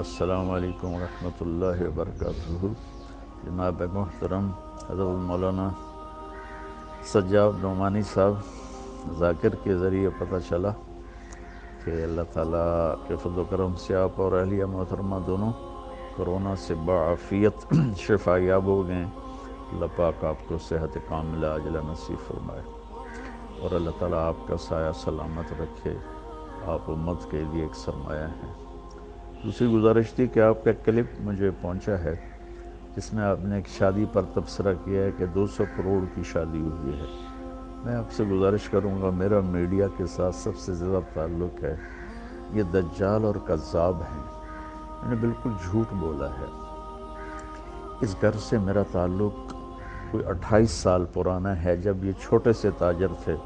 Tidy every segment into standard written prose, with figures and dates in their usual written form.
السلام علیکم ورحمۃ اللہ وبرکاتہ۔ جناب محترم حضرت مولانا سجاد نعمانی صاحب، ذاکر کے ذریعے پتہ چلا کہ اللہ تعالیٰ کے فضل و کرم سے آپ اور اہلیہ محترمہ دونوں کرونا سے بعافیت شفا یاب ہو گئے۔ اللہ پاک آپ کو صحت کاملہ عاجلہ نصیب فرمائے اور اللہ تعالیٰ آپ کا سایہ سلامت رکھے۔ آپ امت کے لیے ایک سرمایہ ہیں۔ دوسری گزارش تھی کہ آپ کا کلپ مجھے پہنچا ہے جس میں آپ نے ایک شادی پر تبصرہ کیا ہے کہ 200 کروڑ کی شادی ہوئی ہے۔ میں آپ سے گزارش کروں گا، میرا میڈیا کے ساتھ سب سے زیادہ تعلق ہے، یہ دجال اور کذاب ہیں، میں نے بالکل جھوٹ بولا ہے۔ اس گھر سے میرا تعلق کوئی 28 سال پرانا ہے۔ جب یہ چھوٹے سے تاجر تھے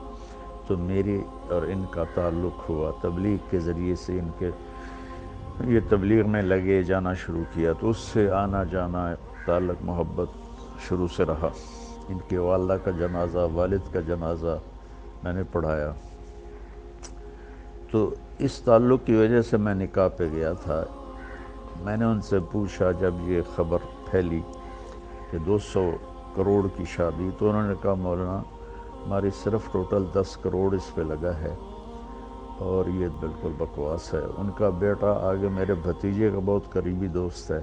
تو میری اور ان کا تعلق ہوا، تبلیغ کے ذریعے سے ان کے یہ تبلیغ میں لگے، جانا شروع کیا تو اس سے آنا جانا تعلق محبت شروع سے رہا۔ ان کے والدہ کا جنازہ، والد کا جنازہ میں نے پڑھایا، تو اس تعلق کی وجہ سے میں نکاح پہ گیا تھا۔ میں نے ان سے پوچھا جب یہ خبر پھیلی کہ 200 کروڑ کی شادی، تو انہوں نے کہا مولانا ہماری صرف ٹوٹل 10 کروڑ اس پہ لگا ہے اور یہ بالکل بکواس ہے۔ ان کا بیٹا آگے میرے بھتیجے کا بہت قریبی دوست ہے۔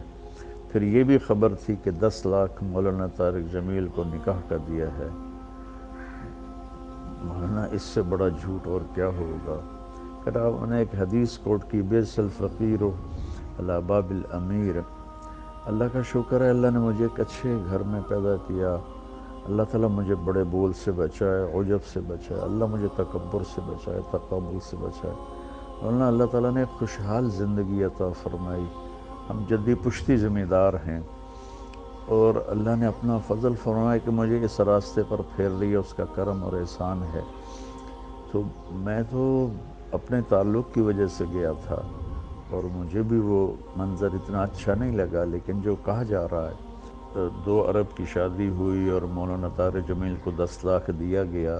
پھر یہ بھی خبر تھی کہ 10 لاکھ مولانا طارق جمیل کو نکاح کا دیا ہے۔ مولانا اس سے بڑا جھوٹ اور کیا ہوگا؟ پھر آپ نے ایک حدیث کوٹ کی، بیس الفقیر علی باب الامیر۔ اللہ کا شکر ہے، اللہ نے مجھے ایک اچھے گھر میں پیدا کیا۔ اللہ تعالیٰ مجھے بڑے بول سے بچائے، عجب سے بچائے، اللہ مجھے تکبر سے بچائے، تکبر سے بچائے۔ مولانا اللہ تعالیٰ نے خوشحال زندگی عطا فرمائی۔ ہم جدی پشتی ذمہ دار ہیں اور اللہ نے اپنا فضل فرمایا کہ مجھے اس راستے پر پھیر لیا، اس کا کرم اور احسان ہے۔ تو میں تو اپنے تعلق کی وجہ سے گیا تھا اور مجھے بھی وہ منظر اتنا اچھا نہیں لگا، لیکن جو کہا جا رہا ہے 2 ارب کی شادی ہوئی اور مولانا طارق جمیل کو 10 لاکھ دیا گیا،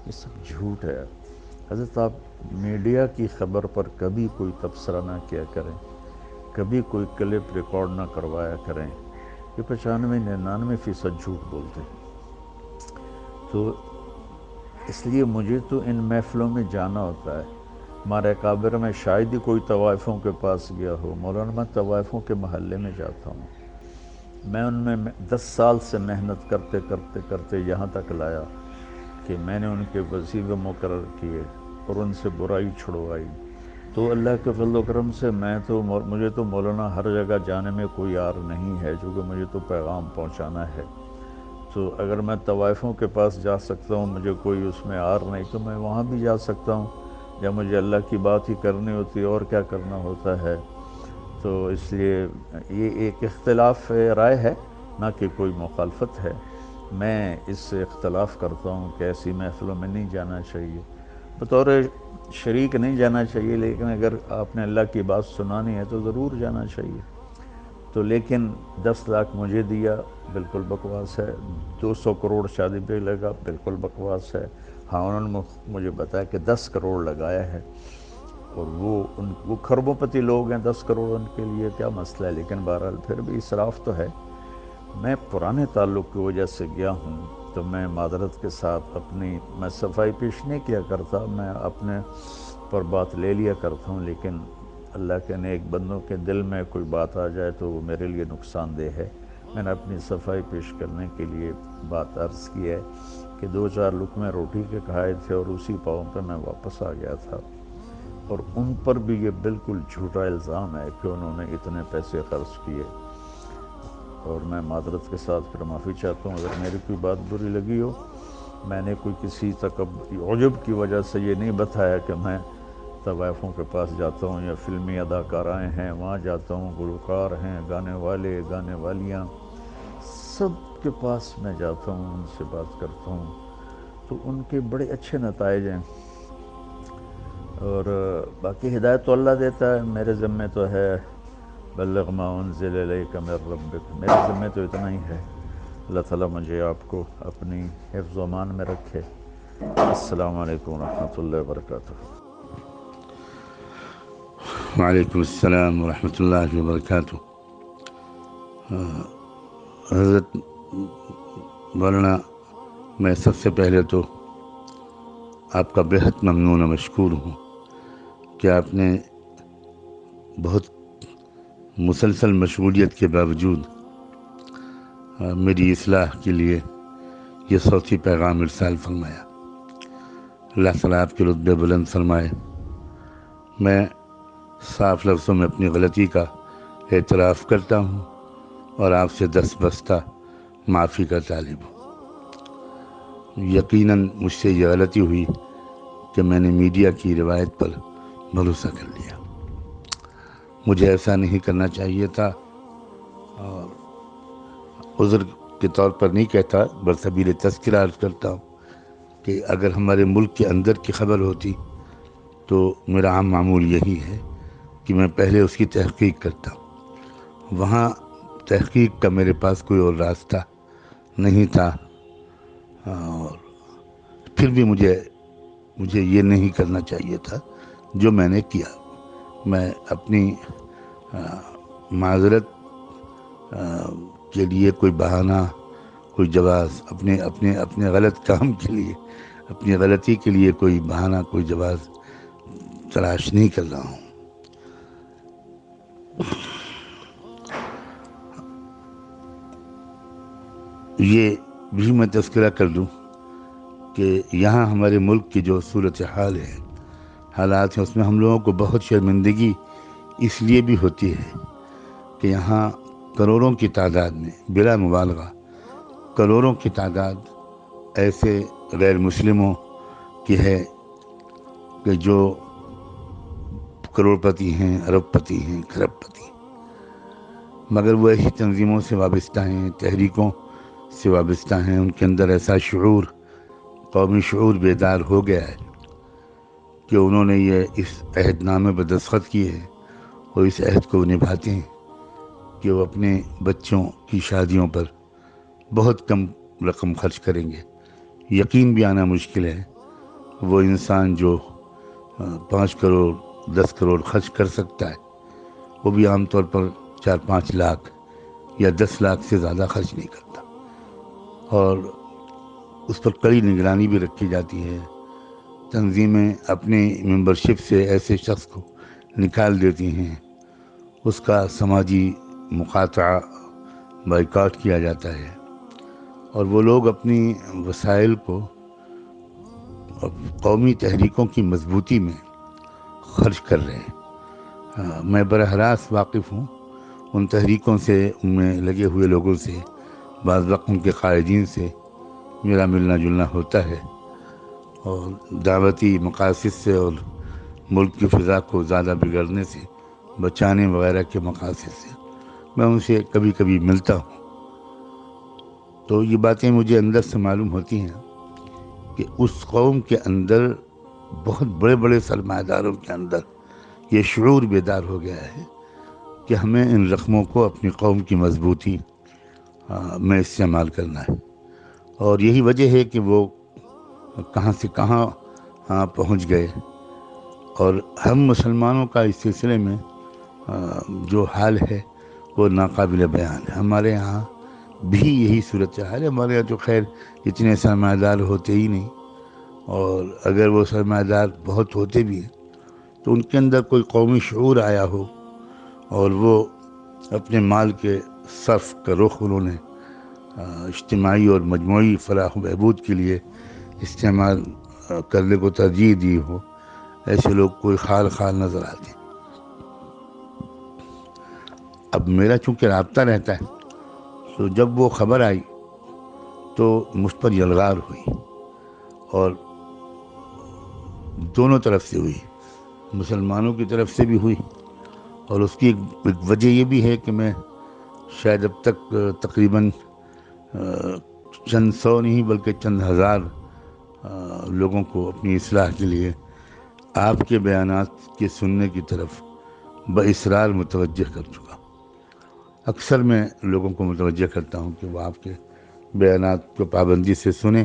یہ سب جھوٹ ہے۔ حضرت آپ میڈیا کی خبر پر کبھی کوئی تبصرہ نہ کیا کریں، کبھی کوئی کلپ ریکارڈ نہ کروایا کریں، یہ 95-99% جھوٹ بولتے ہیں۔ تو اس لیے مجھے تو ان محفلوں میں جانا ہوتا ہے۔ ہمارے اکابر میں شاید ہی کوئی طوائفوں کے پاس گیا ہو، مولانا میں طوائفوں کے محلے میں جاتا ہوں۔ میں ان میں 10 سال سے محنت کرتے کرتے کرتے یہاں تک لایا کہ میں نے ان کے وظیفے مقرر کیے اور ان سے برائی چھڑوائی۔ تو اللہ کے فضل و کرم سے مجھے تو مولانا ہر جگہ جانے میں کوئی عار نہیں ہے، چونکہ مجھے تو پیغام پہنچانا ہے۔ تو اگر میں طوائفوں کے پاس جا سکتا ہوں، مجھے کوئی اس میں عار نہیں، تو میں وہاں بھی جا سکتا ہوں، یا مجھے اللہ کی بات ہی کرنی ہوتی ہے اور کیا کرنا ہوتا ہے۔ تو اس لیے یہ ایک اختلاف رائے ہے، نہ کہ کوئی مخالفت ہے۔ میں اس سے اختلاف کرتا ہوں کہ ایسی محفلوں میں نہیں جانا چاہیے، بطور شریک نہیں جانا چاہیے، لیکن اگر آپ نے اللہ کی بات سنانی ہے تو ضرور جانا چاہیے۔ تو لیکن 10 لاکھ مجھے دیا، بالکل بکواس ہے۔ 200 کروڑ شادی پہ لگا، بالکل بکواس ہے۔ ہاں انہوں نے مجھے بتایا کہ 10 کروڑ لگایا ہے، اور وہ کھربوں پتی لوگ ہیں، 10 کروڑ ان کے لیے کیا مسئلہ ہے، لیکن بہرحال پھر بھی اسراف تو ہے۔ میں پرانے تعلق کی وجہ سے گیا ہوں، تو میں معذرت کے ساتھ میں صفائی پیش نہیں کیا کرتا، میں اپنے پر بات لے لیا کرتا ہوں، لیکن اللہ کے نیک بندوں کے دل میں کوئی بات آ جائے تو وہ میرے لیے نقصان دہ ہے۔ میں نے اپنی صفائی پیش کرنے کے لیے بات عرض کی ہے کہ 2-4 لقمے روٹی کے کھائے تھے اور اسی پاؤں پہ میں واپس آ گیا تھا، اور ان پر بھی یہ بالکل جھوٹا الزام ہے کہ انہوں نے اتنے پیسے خرچ کیے، اور میں معذرت کے ساتھ پھر معافی چاہتا ہوں اگر میری کوئی بات بری لگی ہو۔ میں نے کوئی کسی عجب کی وجہ سے یہ نہیں بتایا کہ میں طوائفوں کے پاس جاتا ہوں یا فلمی اداکارائیں ہیں وہاں جاتا ہوں، گلوکار ہیں، گانے والے، گانے والیاں، سب کے پاس میں جاتا ہوں، ان سے بات کرتا ہوں، تو ان کے بڑے اچھے نتائج ہیں۔ اور باقی ہدایت تو اللہ دیتا ہے، میرے ذمہ تو ہے بلغ ما انزل الیک من ربک، میرے ذمہ تو اتنا ہی ہے۔ اللہ تعالیٰ مجھے آپ کو اپنی حفظ و امان میں رکھے۔ السلام علیکم ورحمۃ اللہ وبرکاتہ۔ وعلیکم السلام ورحمۃ اللہ وبرکاتہ۔ حضرت مولانا، میں سب سے پہلے تو آپ کا بہت ممنون و مشکور ہوں کہ آپ نے بہت مسلسل مشغولیت کے باوجود میری اصلاح کے لیے یہ صوتی پیغام ارسال فرمایا۔ اللہ تعالیٰ آپ کے رتبے بلند فرمائے۔ میں صاف لفظوں میں اپنی غلطی کا اعتراف کرتا ہوں اور آپ سے دست بستہ معافی کا طالب ہوں۔ یقیناً مجھ سے یہ غلطی ہوئی کہ میں نے میڈیا کی روایت پر بھروسہ کر لیا۔ مجھے ایسا نہیں کرنا چاہیے تھا، اور عذر کے طور پر نہیں کہتا، برسبیل تذکرہ عرض کرتا ہوں کہ اگر ہمارے ملک کے اندر کی خبر ہوتی تو میرا عام معمول یہی ہے کہ میں پہلے اس کی تحقیق کرتا ہوں۔ وہاں تحقیق کا میرے پاس کوئی اور راستہ نہیں تھا، اور پھر بھی مجھے یہ نہیں کرنا چاہیے تھا جو میں نے کیا۔ میں اپنی معذرت کے لیے کوئی بہانہ، کوئی جواز، اپنے غلط کام کے لیے، اپنی غلطی کے لیے کوئی بہانہ، کوئی جواز تلاش نہیں کر رہا ہوں۔ یہ بھی میں تذکرہ کر دوں کہ یہاں ہمارے ملک کی جو صورتحال ہے، حالات ہیں، اس میں ہم لوگوں کو بہت شرمندگی اس لیے بھی ہوتی ہے کہ یہاں کروڑوں کی تعداد میں، بلا مبالغہ کروڑوں کی تعداد ایسے غیر مسلموں کی ہے کہ جو کروڑ پتی ہیں، ارب پتی ہیں، کھرب پتی ہیں، مگر وہ ایسی تنظیموں سے وابستہ ہیں، تحریکوں سے وابستہ ہیں۔ ان کے اندر ایسا شعور، قومی شعور بیدار ہو گیا ہے کہ انہوں نے اس عہد نامے پر دستخط کیے ہیں، اور اس عہد کو نبھاتے ہیں کہ وہ اپنے بچوں کی شادیوں پر بہت کم رقم خرچ کریں گے۔ یقین بھی آنا مشکل ہے وہ انسان جو 5 کروڑ 10 کروڑ خرچ کر سکتا ہے، وہ بھی عام طور پر 4-5 لاکھ یا 10 لاکھ سے زیادہ خرچ نہیں کرتا، اور اس پر کڑی نگرانی بھی رکھی جاتی ہے۔ تنظیمیں اپنی ممبرشپ سے ایسے شخص کو نکال دیتی ہیں، اس کا سماجی مقاطعہ، بائیکاٹ کیا جاتا ہے، اور وہ لوگ اپنی وسائل کو قومی تحریکوں کی مضبوطی میں خرچ کر رہے ہیں۔ میں براہ راست واقف ہوں ان تحریکوں سے، ان میں لگے ہوئے لوگوں سے، بعض وقت ان کے قائدین سے میرا ملنا جلنا ہوتا ہے، اور دعوتی مقاصد سے اور ملک کی فضا کو زیادہ بگڑنے سے بچانے وغیرہ کے مقاصد سے میں ان سے کبھی کبھی ملتا ہوں۔ تو یہ باتیں مجھے اندر سے معلوم ہوتی ہیں کہ اس قوم کے اندر، بہت بڑے بڑے سرمایہ داروں کے اندر یہ شعور بیدار ہو گیا ہے کہ ہمیں ان رقموں کو اپنی قوم کی مضبوطی میں استعمال کرنا ہے، اور یہی وجہ ہے کہ وہ کہاں سے کہاں پہنچ گئے۔ اور ہم مسلمانوں کا اس سلسلے میں جو حال ہے وہ ناقابل بیان ہے۔ ہمارے ہاں بھی یہی صورتحال ہے۔ ہمارے یہاں تو خیر اتنے سرمایہ دار ہوتے ہی نہیں، اور اگر وہ سرمایہ دار بہت ہوتے بھی ہیں تو ان کے اندر کوئی قومی شعور آیا ہو، اور وہ اپنے مال کے صرف کا رخ انہوں نے اجتماعی اور مجموعی فلاح و بہبود کے لیے استعمال کرنے کو ترجیح دی ہو، ایسے لوگ کوئی خال نظر آتے ہیں۔ اب میرا چونکہ رابطہ رہتا ہے، تو جب وہ خبر آئی تو مجھ پر یلغار ہوئی، اور دونوں طرف سے ہوئی، مسلمانوں کی طرف سے بھی ہوئی، اور اس کی ایک وجہ یہ بھی ہے کہ میں شاید اب تک تقریباً چند سو نہیں بلکہ چند ہزار لوگوں کو اپنی اصلاح کے لیے آپ کے بیانات کے سننے کی طرف باصرار متوجہ کر چکا۔ اکثر میں لوگوں کو متوجہ کرتا ہوں کہ وہ آپ کے بیانات کو پابندی سے سنیں،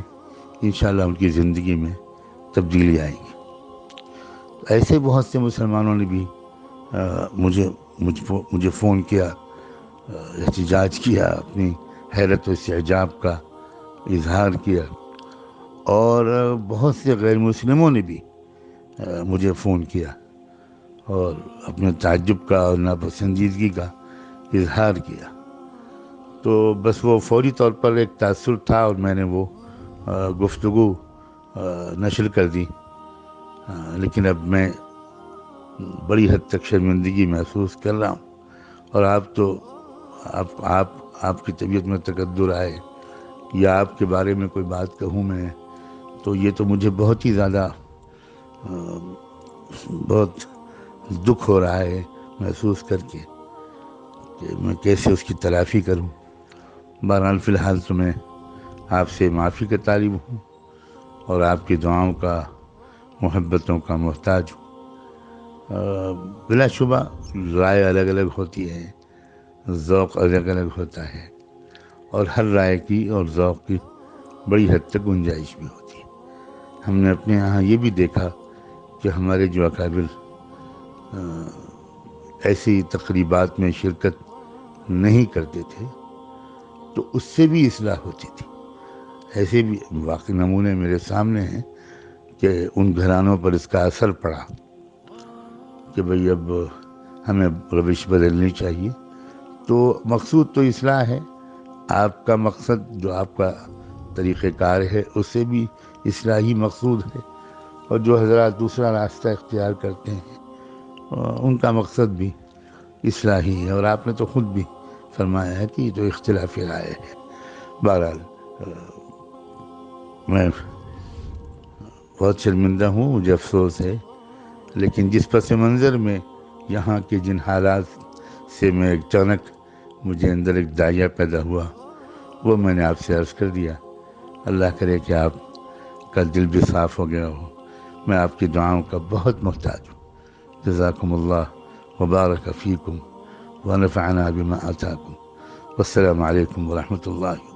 انشاءاللہ ان کی زندگی میں تبدیلی آئے گی۔ ایسے بہت سے مسلمانوں نے بھی مجھے فون کیا، احتجاج کیا، اپنی حیرت و استعجاب کا اظہار کیا، اور بہت سے غیر مسلموں نے بھی مجھے فون کیا اور اپنے تعجب کا اور ناپسندیدگی کا اظہار کیا. تو بس وہ فوری طور پر ایک تاثر تھا اور میں نے وہ گفتگو نشر کر دی. لیکن اب میں بڑی حد تک شرمندگی محسوس کر رہا ہوں، اور آپ کی طبیعت میں تقدر آئے یا آپ کے بارے میں کوئی بات کہوں میں، تو یہ تو مجھے بہت ہی زیادہ بہت دکھ ہو رہا ہے محسوس کر کے کہ میں کیسے اس کی تلافی کروں. بہرحال فی الحال تو میں آپ سے معافی کا طالب ہوں اور آپ کی دعاؤں کا، محبتوں کا محتاج ہوں. بلا شبہ رائے الگ الگ ہوتی ہے، ذوق الگ الگ ہوتا ہے، اور ہر رائے کی اور ذوق کی بڑی حد تک گنجائش بھی ہوتی ہے. ہم نے اپنے یہاں یہ بھی دیکھا کہ ہمارے جو اکابر ایسی تقریبات میں شرکت نہیں کرتے تھے تو اس سے بھی اصلاح ہوتی تھی. ایسے بھی واقعی نمونے میرے سامنے ہیں کہ ان گھرانوں پر اس کا اثر پڑا کہ بھئی اب ہمیں روش بدلنی چاہیے. تو مقصود تو اصلاح ہے، آپ کا مقصد جو آپ کا طریقہ کار ہے اس سے بھی اصلاحی مقصود ہے، اور جو حضرات دوسرا راستہ اختیار کرتے ہیں ان کا مقصد بھی اصلاحی ہے. اور آپ نے تو خود بھی فرمایا ہے کہ یہ تو اختلافی رائے ہے. بہرحال میں بہت شرمندہ ہوں، مجھے افسوس ہے، لیکن جس پس منظر میں یہاں کے جن حالات سے میں اچانک مجھے اندر ایک داعیہ پیدا ہوا وہ میں نے آپ سے عرض کر دیا. اللہ کرے کہ آپ کا دل بھی صاف ہو گیا ہو. میں آپ کی دعاؤں کا بہت محتاج ہوں. جزاکم اللہ وبارک فیکم ونفعنا بما آتاکم. والسلام علیکم ورحمۃ اللہ.